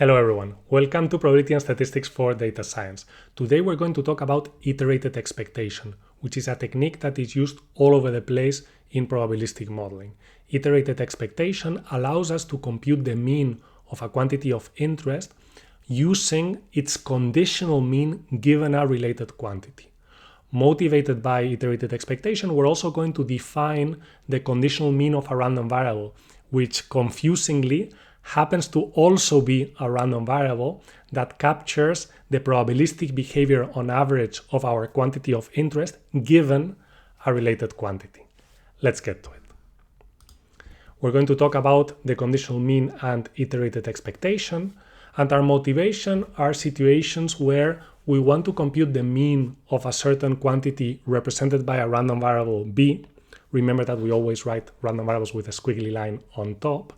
Hello everyone, welcome to Probability and Statistics for Data Science. Today we're going to talk about iterated expectation, which is a technique that is used all over the place in probabilistic modeling. Iterated expectation allows us to compute the mean of a quantity of interest using its conditional mean given a related quantity. Motivated by iterated expectation, we're also going to define the conditional mean of a random variable, which confusingly happens to also be a random variable that captures the probabilistic behavior on average of our quantity of interest given a related quantity. Let's get to it. We're going to talk about the conditional mean and iterated expectation, and our motivation are situations where we want to compute the mean of a certain quantity represented by a random variable b. Remember that we always write random variables with a squiggly line on top.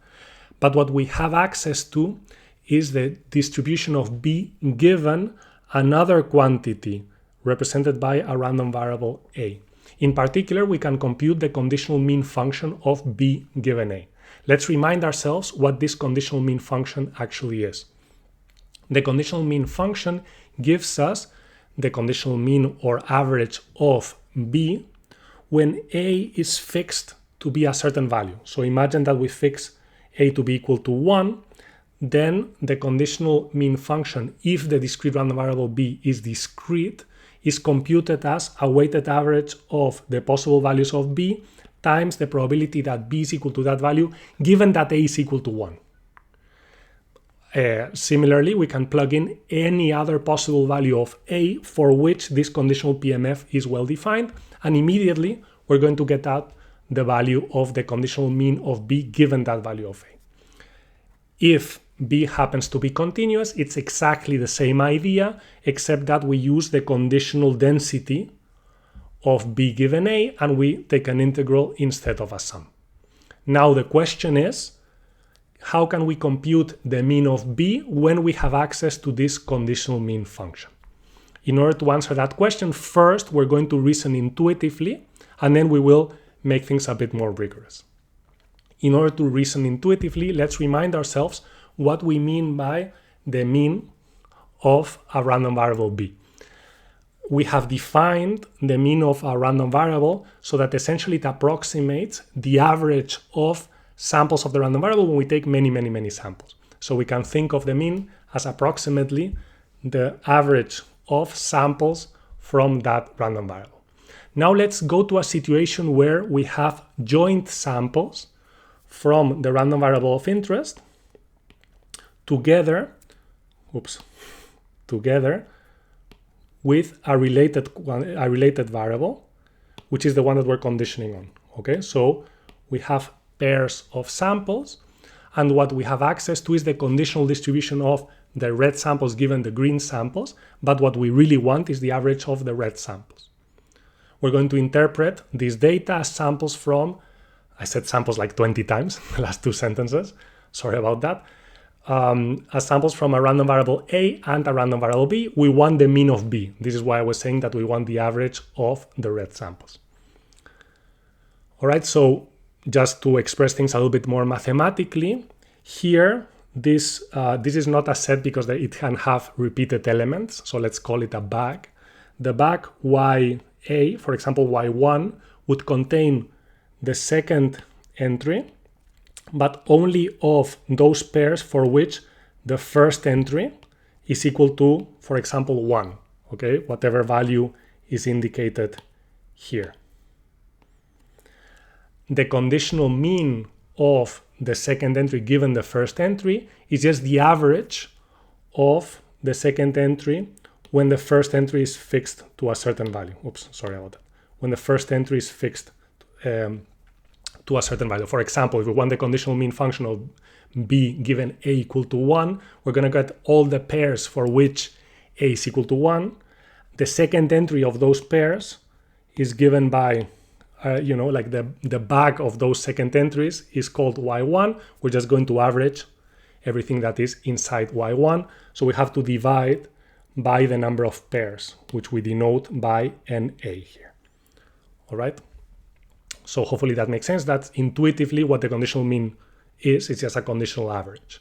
But what we have access to is the distribution of b given another quantity represented by a random variable a. In particular, we can compute the conditional mean function of b given a. Let's remind ourselves what this conditional mean function actually is. The conditional mean function gives us the conditional mean or average of b when a is fixed to be a certain value. So imagine that we fix a to be equal to 1, then the conditional mean function, if the discrete random variable b is discrete, is computed as a weighted average of the possible values of b times the probability that b is equal to that value, given that a is equal to 1. Similarly, we can plug in any other possible value of a for which this conditional PMF is well defined, and immediately we're going to get out the value of the conditional mean of b given that value of a. If b happens to be continuous, it's exactly the same idea, except that we use the conditional density of b given a and we take an integral instead of a sum. Now the question is, how can we compute the mean of b when we have access to this conditional mean function? In order to answer that question, first we're going to reason intuitively, and then we will make things a bit more rigorous. In order to reason intuitively, let's remind ourselves what we mean by the mean of a random variable b. We have defined the mean of a random variable so that essentially it approximates the average of samples of the random variable when we take many samples. So we can think of the mean as approximately the average of samples from that random variable. Now let's go to a situation where we have joint samples from the random variable of interest together with a related variable, which is the one that we're conditioning on. Okay, so we have pairs of samples, and what we have access to is the conditional distribution of the red samples given the green samples, but what we really want is the average of the red samples. We're going to interpret this data as samples from, I said samples like 20 times, the last two sentences, sorry about that, as samples from a random variable a and a random variable b. We want the mean of b. This is why I was saying that we want the average of the red samples. All right, so just to express things a little bit more mathematically, here, this is not a set because it can have repeated elements, so let's call it a bag. The bag y(a), for example, y1, would contain the second entry, but only of those pairs for which the first entry is equal to, for example, 1, okay, whatever value is indicated here. The conditional mean of the second entry given the first entry is just the average of the second entry when the first entry is fixed to a certain value. Oops, sorry about that. When the first entry is fixed to a certain value. For example, if we want the conditional mean function of b given a equal to 1, we're going to get all the pairs for which a is equal to 1. The second entry of those pairs is given by, like the bag of those second entries is called y1. We're just going to average everything that is inside y1. So we have to divide by the number of pairs, which we denote by na here. All right. So hopefully that makes sense. That's intuitively what the conditional mean is. It's just a conditional average.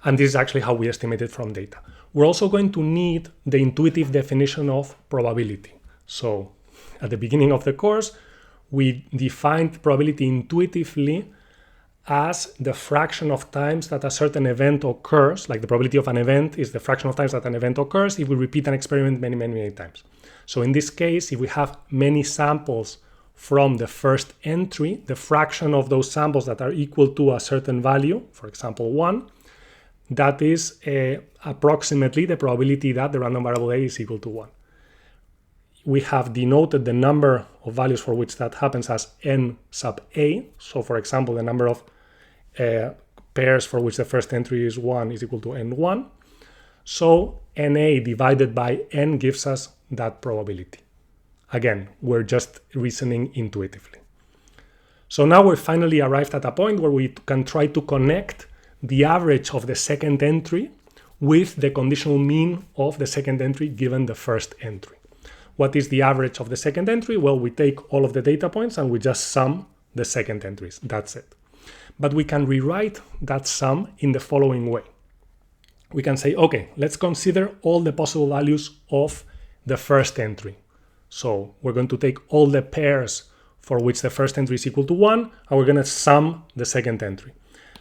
And this is actually how we estimate it from data. We're also going to need the intuitive definition of probability. So at the beginning of the course, we defined probability intuitively as the fraction of times that a certain event occurs, like the probability of an event is the fraction of times that an event occurs if we repeat an experiment many, many, many times. So in this case, if we have many samples from the first entry, the fraction of those samples that are equal to a certain value, for example, 1, that is approximately the probability that the random variable A is equal to 1. We have denoted the number of values for which that happens as n sub A. So for example, the number of pairs for which the first entry is 1 is equal to n1. So NA divided by n gives us that probability. Again, we're just reasoning intuitively. So now we're finally arrived at a point where we can try to connect the average of the second entry with the conditional mean of the second entry given the first entry. What is the average of the second entry? Well, we take all of the data points and we just sum the second entries. That's it. But we can rewrite that sum in the following way. We can say, okay, let's consider all the possible values of the first entry. So we're going to take all the pairs for which the first entry is equal to 1, and we're going to sum the second entry.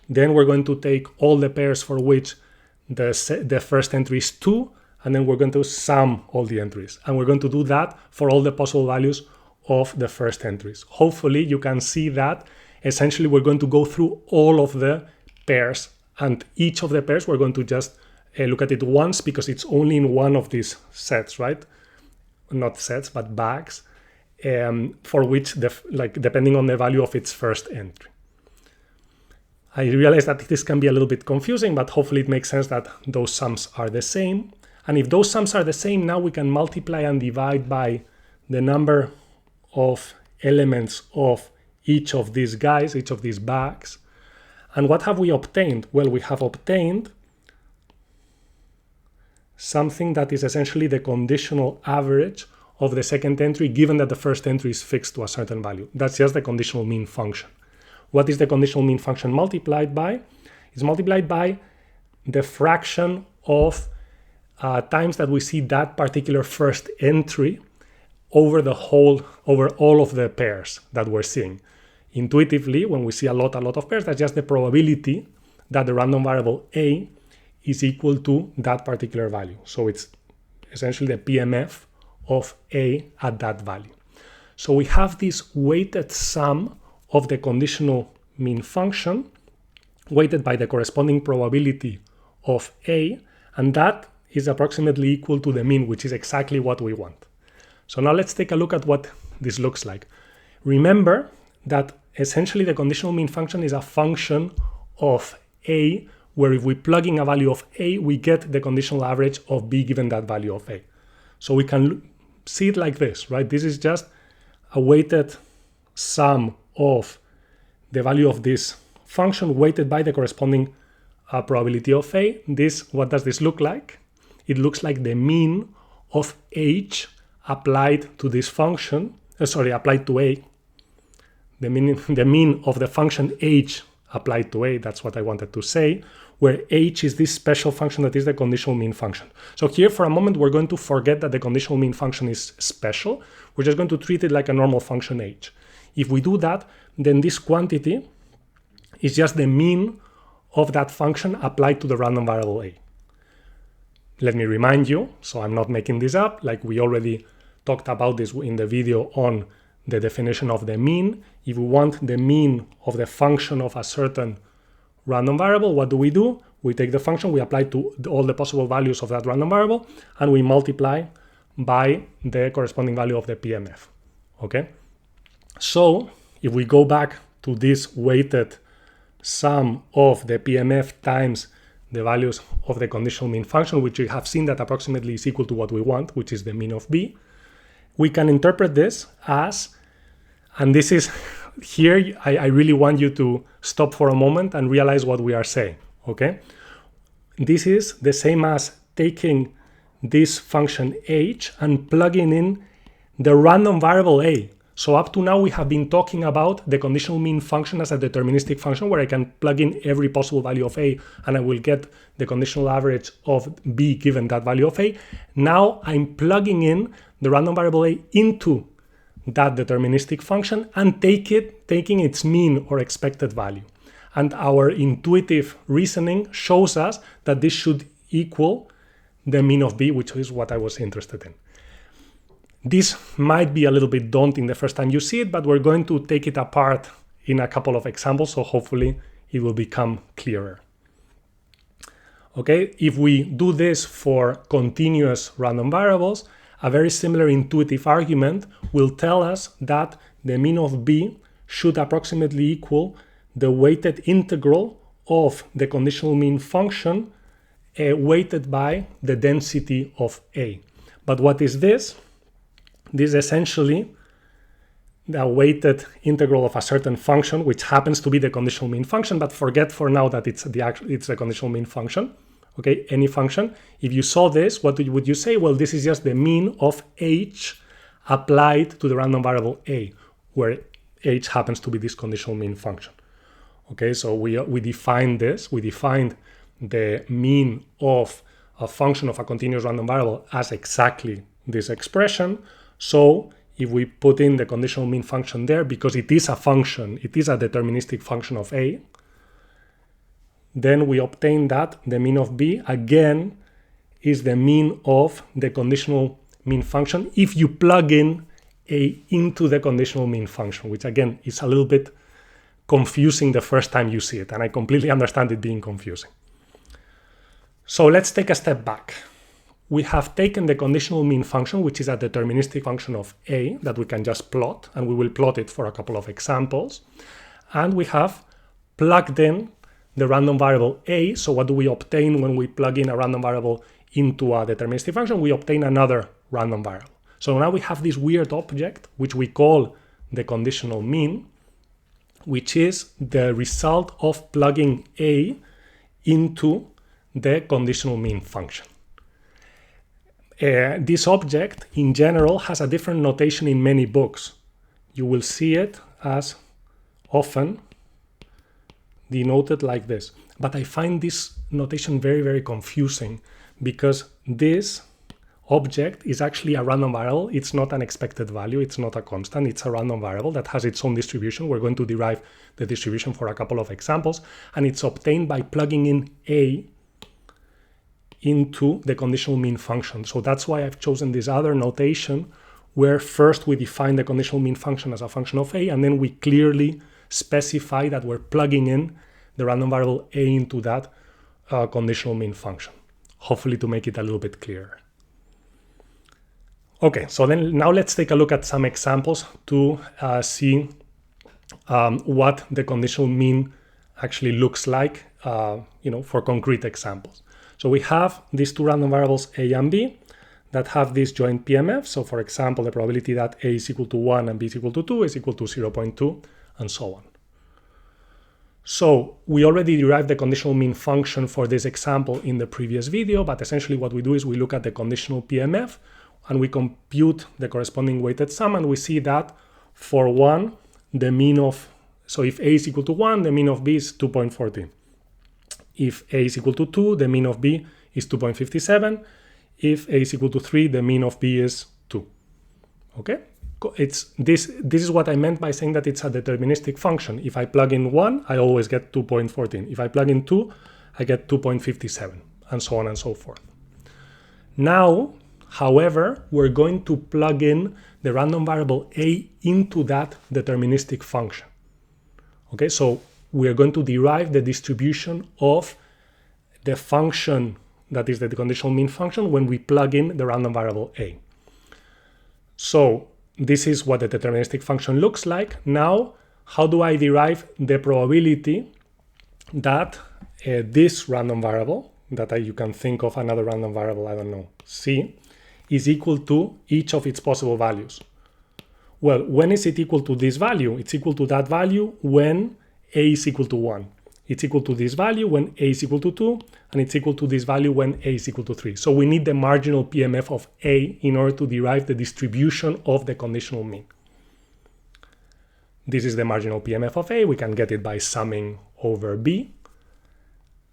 Then we're going to take all the pairs for which the first entry is 2, and then we're going to sum all the entries. And we're going to do that for all the possible values of the first entries. Hopefully you can see that essentially we're going to go through all of the pairs, and each of the pairs we're going to just look at it once because it's only in one of these sets, right? Not sets, but bags, for which, depending on the value of its first entry. I realize that this can be a little bit confusing, but hopefully it makes sense that those sums are the same. And if those sums are the same, now we can multiply and divide by the number of elements of each of these guys, each of these bags. And what have we obtained? Well, we have obtained something that is essentially the conditional average of the second entry, given that the first entry is fixed to a certain value. That's just the conditional mean function. What is the conditional mean function multiplied by? It's multiplied by the fraction of times that we see that particular first entry over all of the pairs that we're seeing. Intuitively, when we see a lot of pairs, that's just the probability that the random variable A is equal to that particular value. So it's essentially the PMF of A at that value. So we have this weighted sum of the conditional mean function weighted by the corresponding probability of A, and that is approximately equal to the mean, which is exactly what we want. So now let's take a look at what this looks like. Remember that essentially the conditional mean function is a function of A, where if we plug in a value of A, we get the conditional average of B given that value of A. So we can see it like this, right? This is just a weighted sum of the value of this function weighted by the corresponding probability of A. What does this look like? It looks like the mean of H applied to this function, applied to A. The mean of the function H applied to A, that's what I wanted to say, where H is this special function that is the conditional mean function. So here for a moment, we're going to forget that the conditional mean function is special. We're just going to treat it like a normal function H. If we do that, then this quantity is just the mean of that function applied to the random variable A. Let me remind you, so I'm not making this up, like we already talked about this in the video on the definition of the mean. If we want the mean of the function of a certain random variable, what do? We take the function, we apply to all the possible values of that random variable, and we multiply by the corresponding value of the PMF, okay? So if we go back to this weighted sum of the PMF times the values of the conditional mean function, which we have seen that approximately is equal to what we want, which is the mean of B, we can interpret this as, and this is here, I really want you to stop for a moment and realize what we are saying, okay? This is the same as taking this function H and plugging in the random variable A. So up to now, we have been talking about the conditional mean function as a deterministic function where I can plug in every possible value of A and I will get the conditional average of B given that value of A. Now I'm plugging in the random variable A into that deterministic function and taking its mean or expected value. And our intuitive reasoning shows us that this should equal the mean of B, which is what I was interested in. This might be a little bit daunting the first time you see it, but we're going to take it apart in a couple of examples, so hopefully it will become clearer. Okay, if we do this for continuous random variables, a very similar intuitive argument will tell us that the mean of B should approximately equal the weighted integral of the conditional mean function weighted by the density of A. But what is this? This is essentially the weighted integral of a certain function, which happens to be the conditional mean function, but forget for now that it's the conditional mean function. Okay, any function. If you saw this, what would you say? Well, this is just the mean of H applied to the random variable A, where H happens to be this conditional mean function. Okay, so we defined this. We defined the mean of a function of a continuous random variable as exactly this expression. So if we put in the conditional mean function there, because it is a function, it is a deterministic function of A, then we obtain that the mean of B, again, is the mean of the conditional mean function if you plug in A into the conditional mean function, which again is a little bit confusing the first time you see it, and I completely understand it being confusing. So let's take a step back. We have taken the conditional mean function, which is a deterministic function of A that we can just plot, and we will plot it for a couple of examples. And we have plugged in the random variable A. So what do we obtain when we plug in a random variable into a deterministic function? We obtain another random variable. So now we have this weird object, which we call the conditional mean, which is the result of plugging A into the conditional mean function. This object, in general, has a different notation in many books. You will see it as often denoted like this. But I find this notation very, very confusing because this object is actually a random variable. It's not an expected value. It's not a constant. It's a random variable that has its own distribution. We're going to derive the distribution for a couple of examples. And it's obtained by plugging in A into the conditional mean function. So that's why I've chosen this other notation where first we define the conditional mean function as a function of A, and then we clearly specify that we're plugging in the random variable A into that conditional mean function, hopefully to make it a little bit clearer. Okay, so then now let's take a look at some examples to see what the conditional mean actually looks like, for concrete examples. So we have these two random variables A and B that have this joint PMF. So for example, the probability that A is equal to 1 and B is equal to 2 is equal to 0.2 and so on. So we already derived the conditional mean function for this example in the previous video, but essentially what we do is we look at the conditional PMF and we compute the corresponding weighted sum, and we see that for 1, the mean of, so if A is equal to 1, the mean of B is 2.14. If A is equal to 2, the mean of B is 2.57. If A is equal to 3, the mean of B is 2. Okay? This is what I meant by saying that it's a deterministic function. If I plug in 1, I always get 2.14. If I plug in 2, I get 2.57, and so on and so forth. Now, however, we're going to plug in the random variable A into that deterministic function. Okay, so we are going to derive the distribution of the function that is the conditional mean function when we plug in the random variable A. So this is what the deterministic function looks like. Now, how do I derive the probability that this random variable, that you can think of another random variable, I don't know, C, is equal to each of its possible values? Well, when is it equal to this value? It's equal to that value when A is equal to 1. It's equal to this value when A is equal to 2, and it's equal to this value when A is equal to 3. So we need the marginal PMF of A in order to derive the distribution of the conditional mean. This is the marginal PMF of A. We can get it by summing over B.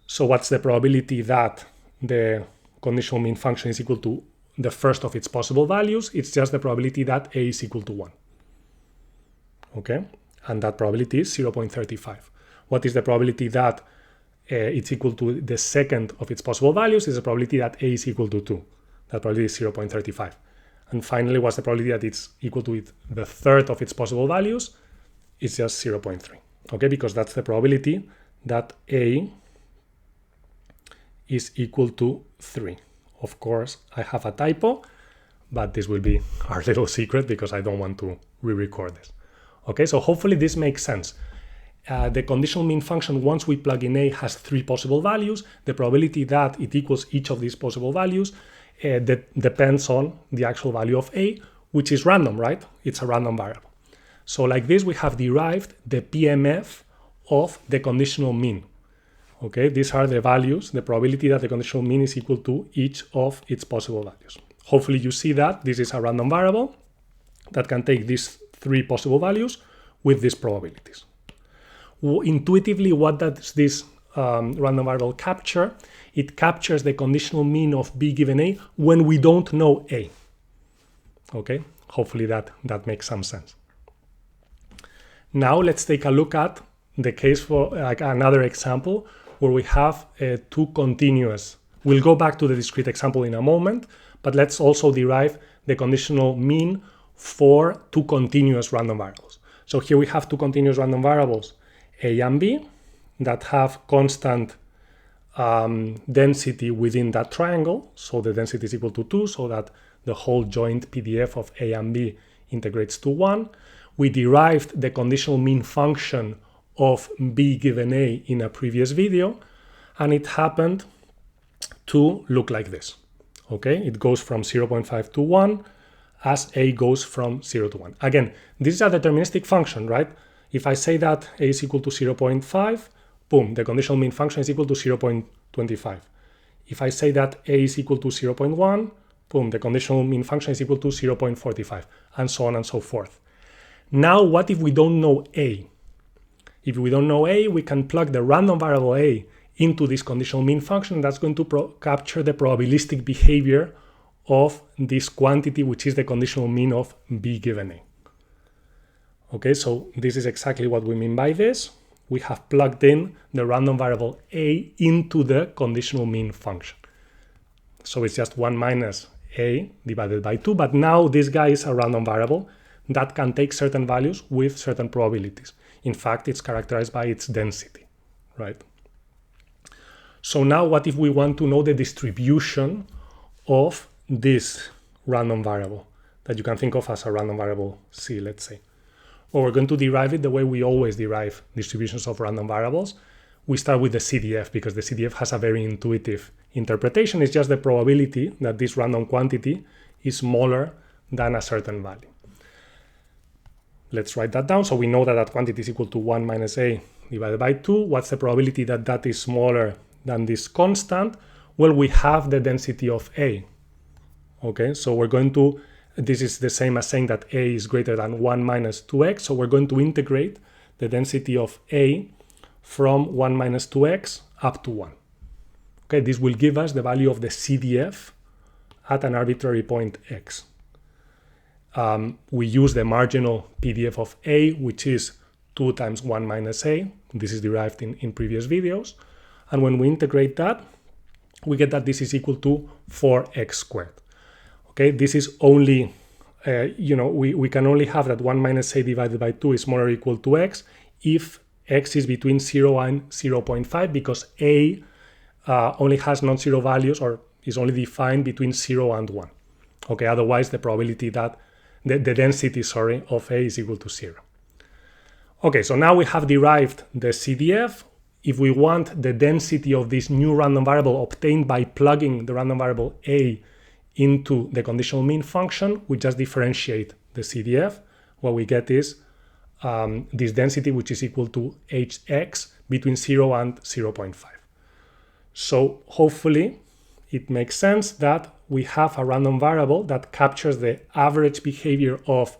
So what's the probability that the conditional mean function is equal to the first of its possible values? It's just the probability that A is equal to 1. Okay, and that probability is 0.35. What is the probability that it's equal to the second of its possible values? Is the probability that A is equal to 2. That probability is 0.35. And finally, what's the probability that it's equal to the third of its possible values? It's just 0.3. Okay, because that's the probability that A is equal to 3. Of course, I have a typo, but this will be our little secret because I don't want to re-record this. Okay, so hopefully this makes sense. The conditional mean function, once we plug in A, has 3 possible values. The probability that it equals each of these possible values that depends on the actual value of A, which is random, right? It's a random variable. So like this, we have derived the PMF of the conditional mean. Okay, these are the values, the probability that the conditional mean is equal to each of its possible values. Hopefully you see that this is a random variable that can take these 3 possible values with these probabilities. Intuitively, what does this random variable capture? It captures the conditional mean of B given A when we don't know A. Okay, hopefully that makes some sense. Now let's take a look at the case for like another example where we have 2 continuous. We'll go back to the discrete example in a moment, but let's also derive the conditional mean for 2 continuous random variables. So here we have 2 continuous random variables, A and B, that have constant density within that triangle. So the density is equal to 2, so that the whole joint PDF of A and B integrates to 1. We derived the conditional mean function of B given A in a previous video, and it happened to look like this. Okay, it goes from 0.5 to 1 as A goes from 0 to 1. Again, this is a deterministic function, right? If I say that A is equal to 0.5, boom, the conditional mean function is equal to 0.25. If I say that A is equal to 0.1, boom, the conditional mean function is equal to 0.45, and so on and so forth. Now, what if we don't know A? If we don't know A, we can plug the random variable A into this conditional mean function. That's going to capture the probabilistic behavior of this quantity, which is the conditional mean of B given A. Okay, so this is exactly what we mean by this. We have plugged in the random variable A into the conditional mean function. So it's just 1 minus A divided by 2, but now this guy is a random variable that can take certain values with certain probabilities. In fact, it's characterized by its density, right? So now what if we want to know the distribution of this random variable that you can think of as a random variable C, let's say? Well, we're going to derive it the way we always derive distributions of random variables. We start with the CDF because the CDF has a very intuitive interpretation. It's just the probability that this random quantity is smaller than a certain value. Let's write that down. So we know that that quantity is equal to 1 minus A divided by 2. What's the probability that that is smaller than this constant? Well, we have the density of A. Okay, so we're going to, this is the same as saying that A is greater than 1 minus 2x. So we're going to integrate the density of A from 1 minus 2x up to 1. Okay, this will give us the value of the CDF at an arbitrary point x. We use the marginal PDF of A, which is 2 times 1 minus A. This is derived in previous videos. And when we integrate that, we get that this is equal to 4x squared. Okay, this is only, we can only have that 1 minus A divided by 2 is smaller or equal to x if x is between 0 and 0.5, because A only has non-zero values or is only defined between 0 and 1. Okay, otherwise the probability that the density, of A is equal to 0. Okay, so now we have derived the CDF. If we want the density of this new random variable obtained by plugging the random variable A into the conditional mean function, we just differentiate the CDF. What we get is this density, which is equal to hx between 0 and 0.5. So hopefully it makes sense that we have a random variable that captures the average behavior of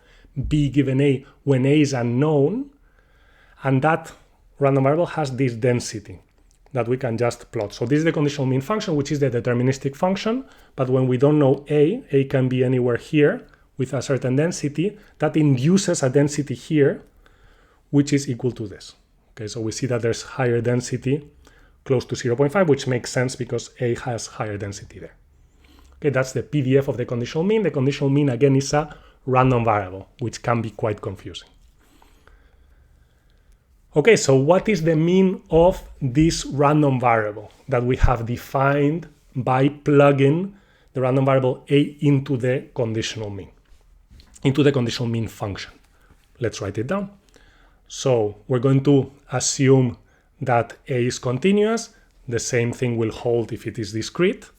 B given A when A is unknown, And that random variable has this density that we can just plot. So this is the conditional mean function, which is the deterministic function. But when we don't know a can be anywhere here with a certain density, that induces a density here, which is equal to this. Okay, so we see that there's higher density close to 0.5, which makes sense because a has higher density there. Okay, that's the PDF of the conditional mean. The conditional mean, again, is a random variable, which can be quite confusing. Okay, so what is the mean of this random variable that we have defined by plugging the random variable a into the conditional mean, into the conditional mean function? Let's write it down. So we're going to assume that a is continuous. The same thing will hold if it is discrete.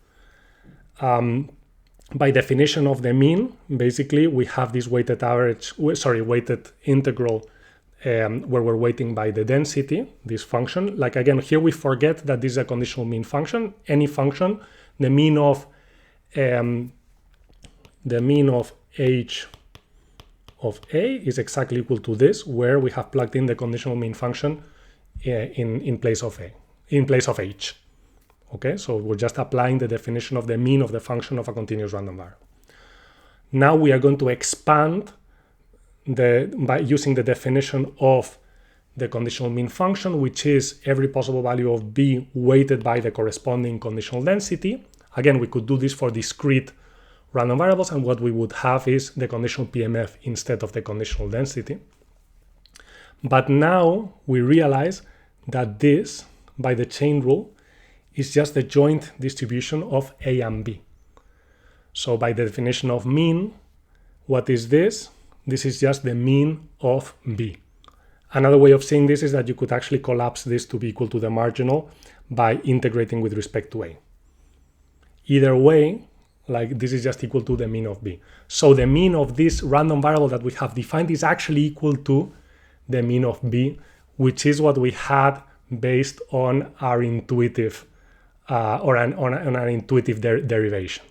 By definition of the mean, basically we have this weighted integral where we're weighting by the density, this function. Like again, here we forget that this is a conditional mean function. Any function, the mean of h of a is exactly equal to this, where we have plugged in the conditional mean function in place of h. Okay, so we're just applying the definition of the mean of the function of a continuous random variable. Now we are going to expand by using the definition of the conditional mean function, which is every possible value of b weighted by the corresponding conditional density. Again, we could do this for discrete random variables, and what we would have is the conditional PMF instead of the conditional density. But now we realize that this, by the chain rule, is just the joint distribution of a and b. So by the definition of mean, what is this? This is just the mean of b. Another way of saying this is that you could actually collapse this to be equal to the marginal by integrating with respect to a. Either way, like this is just equal to the mean of b. So the mean of this random variable that we have defined is actually equal to the mean of b, which is what we had based on our intuitive on an intuitive derivation.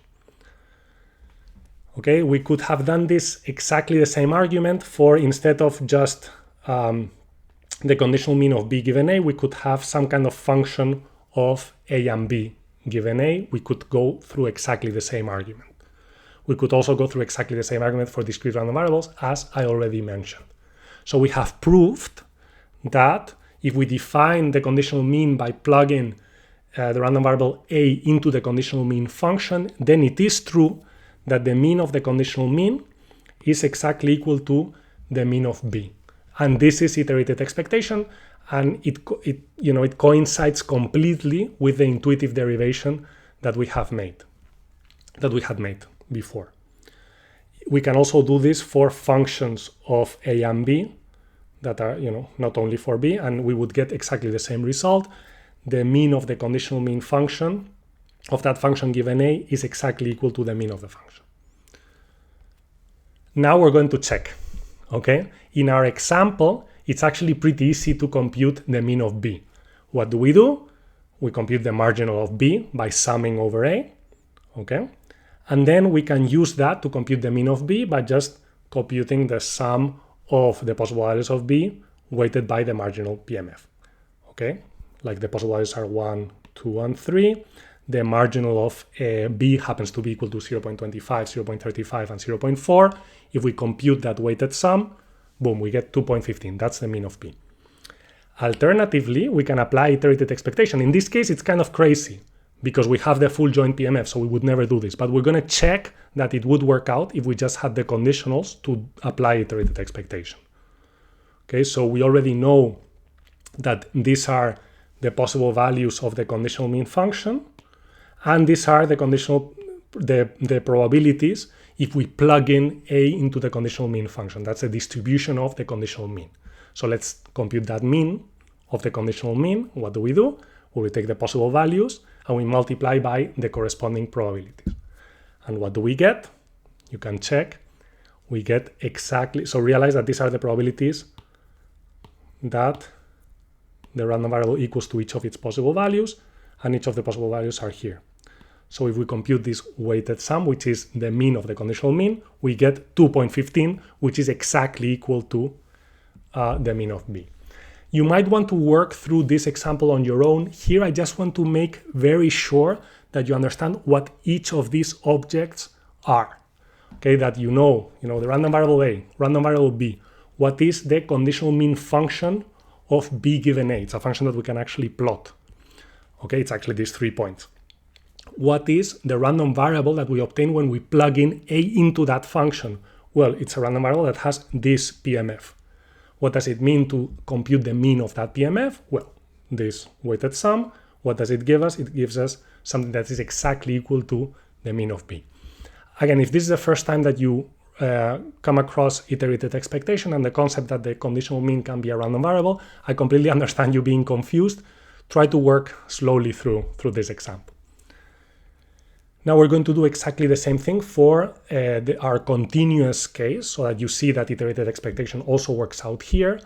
Okay, we could have done this exactly the same argument for, instead of just the conditional mean of b given a, we could have some kind of function of a and b given a. We could go through exactly the same argument. We could also go through exactly the same argument for discrete random variables, as I already mentioned. So we have proved that if we define the conditional mean by plugging the random variable a into the conditional mean function, then it is true that the mean of the conditional mean is exactly equal to the mean of b. And this is iterated expectation, and it coincides completely with the intuitive derivation that we had made before. We can also do this for functions of a and b that are, not only for b, and we would get exactly the same result. The mean of the conditional mean function of that function given a is exactly equal to the mean of the function. Now we're going to check, okay? In our example, it's actually pretty easy to compute the mean of b. What do? We compute the marginal of b by summing over a, okay? And then we can use that to compute the mean of b by just computing the sum of the possible values of b weighted by the marginal PMF, okay? Like the possible values are 1, 2, and 3. The marginal of b happens to be equal to 0.25, 0.35, and 0.4. If we compute that weighted sum, boom, we get 2.15. That's the mean of b. Alternatively, we can apply iterated expectation. In this case, it's kind of crazy because we have the full joint PMF, so we would never do this. But we're going to check that it would work out if we just had the conditionals to apply iterated expectation. Okay, so we already know that these are the possible values of the conditional mean function, and these are the the probabilities if we plug in a into the conditional mean function. That's a distribution of the conditional mean. So let's compute that mean of the conditional mean. What do? Well, we take the possible values and we multiply by the corresponding probabilities. And what do we get? You can check. We get exactly, so realize that these are the probabilities that the random variable equals to each of its possible values, and each of the possible values are here. So if we compute this weighted sum, which is the mean of the conditional mean, we get 2.15, which is exactly equal to the mean of b. You might want to work through this example on your own. Here I just want to make very sure that you understand what each of these objects are. Okay, that you know the random variable A, random variable B. What is the conditional mean function of B given A? It's a function that we can actually plot. Okay, it's actually these 3 points. What is the random variable that we obtain when we plug in A into that function? Well, it's a random variable that has this PMF. What does it mean to compute the mean of that PMF? Well, this weighted sum. What does it give us? It gives us something that is exactly equal to the mean of B. Again, if this is the first time that you come across iterated expectation and the concept that the conditional mean can be a random variable, I completely understand you being confused. Try to work slowly through this example. Now we're going to do exactly the same thing for our continuous case, so that you see that iterated expectation also works out here.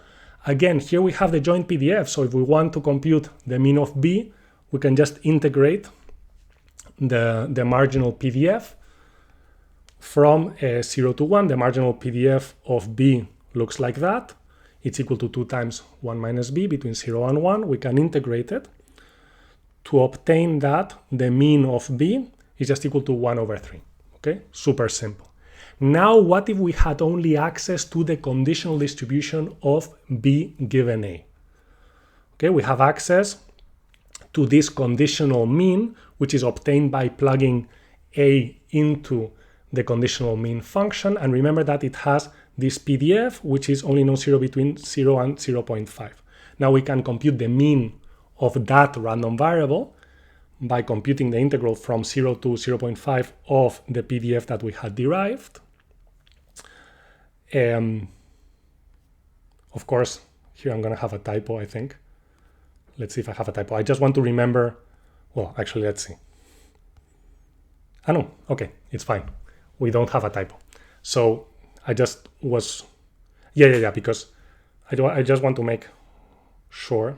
Again, here we have the joint PDF, so if we want to compute the mean of B, we can just integrate the marginal PDF from 0 to 1. The marginal PDF of B looks like that. It's equal to 2 times 1 minus B between 0 and 1. We can integrate it to obtain that the mean of B is just equal to 1 over 3. Okay, super simple. Now, what if we had only access to the conditional distribution of B given A? Okay, we have access to this conditional mean, which is obtained by plugging A into the conditional mean function. And remember that it has this PDF, which is only non-zero between 0 and 0.5. Now we can compute the mean of that random variable by computing the integral from 0 to 0.5 of the PDF that we had derived. Of course, here I'm going to have a typo, I think. Let's see if I have a typo. I just want to remember, well, actually, let's see. Ah, no, okay, it's fine. We don't have a typo. So I just was, yeah, because I just want to make sure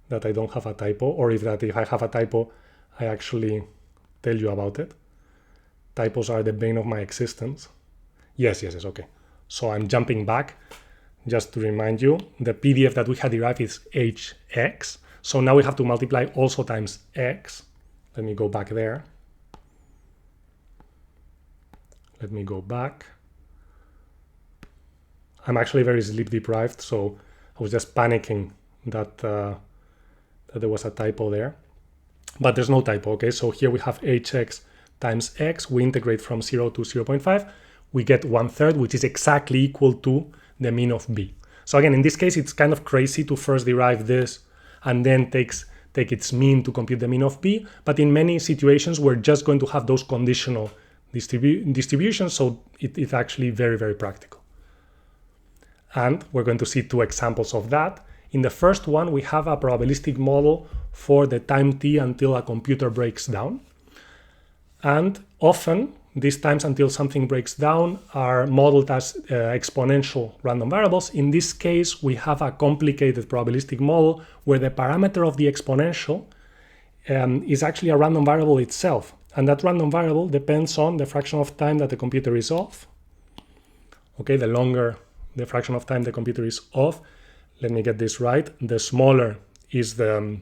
that I don't have a typo, or if I have a typo, I actually tell you about it. Typos are the bane of my existence. Yes, okay. So I'm jumping back just to remind you, the PDF that we had derived is hx. So now we have to multiply also times x. Let me go back there. Let me go back. I'm actually very sleep deprived, so I was just panicking that there was a typo there. But there's no typo, okay? So here we have hx times x. We integrate from 0 to 0.5. We get 1/3, which is exactly equal to the mean of B. So again, in this case, it's kind of crazy to first derive this and then take its mean to compute the mean of B. But in many situations, we're just going to have those conditional distributions, so it's actually very, very practical. And we're going to see 2 examples of that. In the first one, we have a probabilistic model for the time t until a computer breaks down. And often, these times until something breaks down are modeled as exponential random variables. In this case, we have a complicated probabilistic model where the parameter of the exponential is actually a random variable itself. And that random variable depends on the fraction of time that the computer is off. Okay, the longer the fraction of time the computer is off, let me get this right, the smaller is the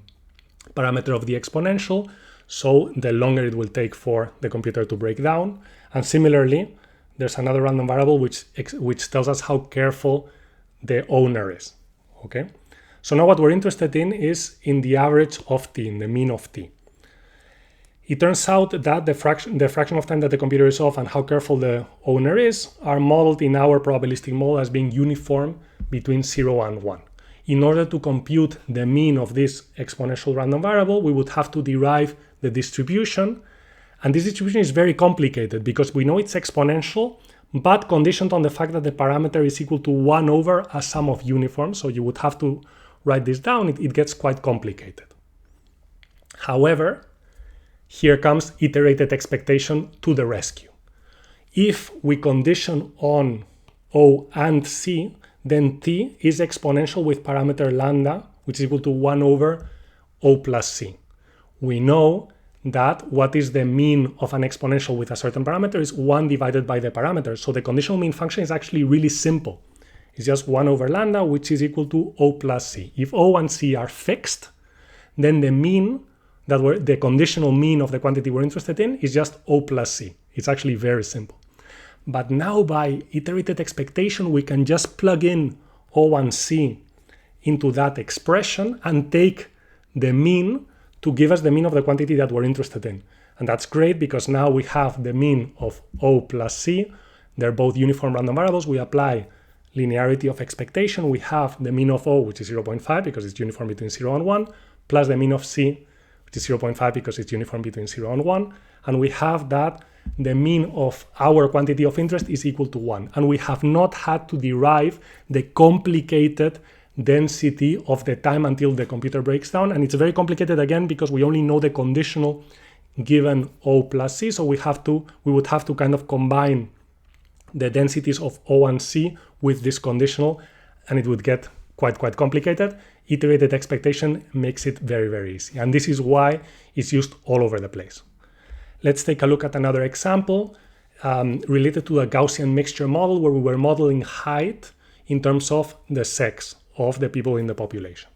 parameter of the exponential, so the longer it will take for the computer to break down. And similarly, there's another random variable which tells us how careful the owner is. Okay, so now what we're interested in is in the average of t, in the mean of t. It turns out that the fraction of time that the computer is off and how careful the owner is are modeled in our probabilistic model as being uniform between 0 and 1. In order to compute the mean of this exponential random variable, we would have to derive the distribution. And this distribution is very complicated because we know it's exponential, but conditioned on the fact that the parameter is equal to 1 over a sum of uniforms. So you would have to write this down. It gets quite complicated. However, here comes iterated expectation to the rescue. If we condition on O and C, then t is exponential with parameter lambda, which is equal to 1 over O plus C. We know that what is the mean of an exponential with a certain parameter is 1 divided by the parameter. So the conditional mean function is actually really simple. is just 1 over lambda, which is equal to O plus C. If O and C are fixed, then the mean, the conditional mean of the quantity we're interested in is just O plus C. It's actually very simple. But now by iterated expectation, we can just plug in O and C into that expression and take the mean to give us the mean of the quantity that we're interested in. And that's great because now we have the mean of O plus C. They're both uniform random variables. We apply linearity of expectation. We have the mean of O, which is 0.5 because it's uniform between 0 and 1, plus the mean of C, which is 0.5 because it's uniform between 0 and 1. And we have that the mean of our quantity of interest is equal to 1. And we have not had to derive the complicated density of the time until the computer breaks down. And it's very complicated again because we only know the conditional given O plus C. So we would have to kind of combine the densities of O and C with this conditional, and it would get quite complicated. Iterated expectation makes it very easy. And this is why it's used all over the place. Let's take a look at another example related to a Gaussian mixture model where we were modeling height in terms of the sex of the people in the population.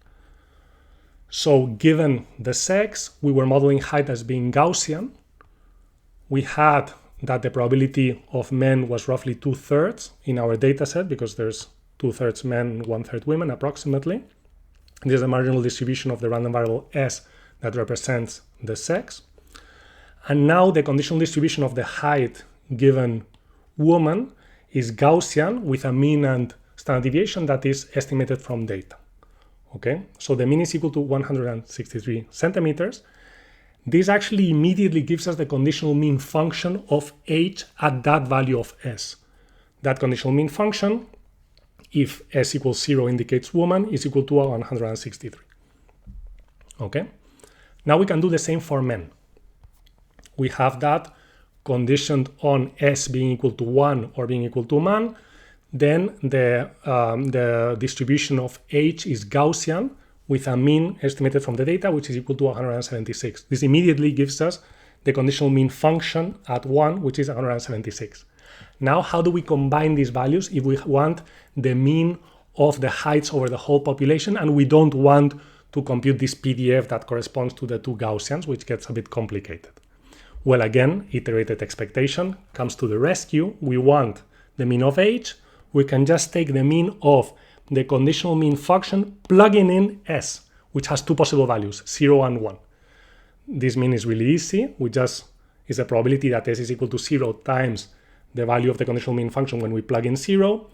So given the sex, we were modeling height as being Gaussian. We had that the probability of men was roughly 2/3 in our data set because there's 2/3 men, 1/3 women approximately. This is a marginal distribution of the random variable S that represents the sex. And now the conditional distribution of the height given woman is Gaussian with a mean and standard deviation that is estimated from data. Okay, so the mean is equal to 163 centimeters. This actually immediately gives us the conditional mean function of h at that value of s. That conditional mean function, if s equals 0 indicates woman, is equal to 163. Okay, now we can do the same for men. We have that conditioned on s being equal to 1 or being equal to man. Then the distribution of h is Gaussian with a mean estimated from the data, which is equal to 176. This immediately gives us the conditional mean function at 1, which is 176. Now, how do we combine these values if we want the mean of the heights over the whole population and we don't want to compute this PDF that corresponds to the two Gaussians, which gets a bit complicated? Well, again, iterated expectation comes to the rescue. We want the mean of h. We can just take the mean of the conditional mean function, plugging in s, which has two possible values, 0 and 1. This mean is really easy. It's a probability that s is equal to 0 times the value of the conditional mean function when we plug in 0,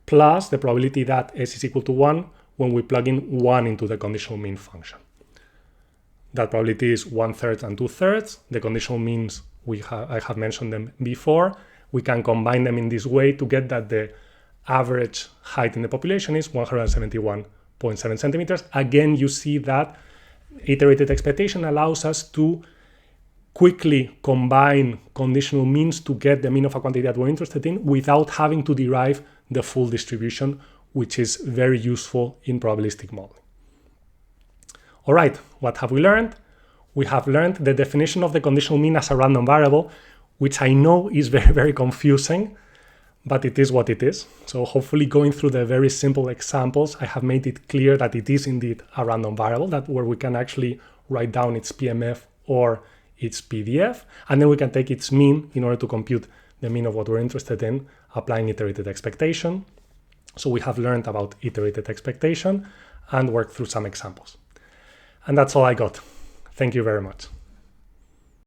plus the probability that s is equal to 1 when we plug in 1 into the conditional mean function. That probability is 1/3 and 2/3. The conditional means, I have mentioned them before. We can combine them in this way to get that the average height in the population is 171.7 centimeters. Again, you see that iterated expectation allows us to quickly combine conditional means to get the mean of a quantity that we're interested in without having to derive the full distribution, which is very useful in probabilistic modeling. All right, what have we learned? We have learned the definition of the conditional mean as a random variable, which I know is very confusing, but it is what it is. So hopefully going through the very simple examples, I have made it clear that it is indeed a random variable, that where we can actually write down its PMF or its PDF, and then we can take its mean in order to compute the mean of what we're interested in, applying iterated expectation. So we have learned about iterated expectation and worked through some examples. And that's all I got. Thank you very much.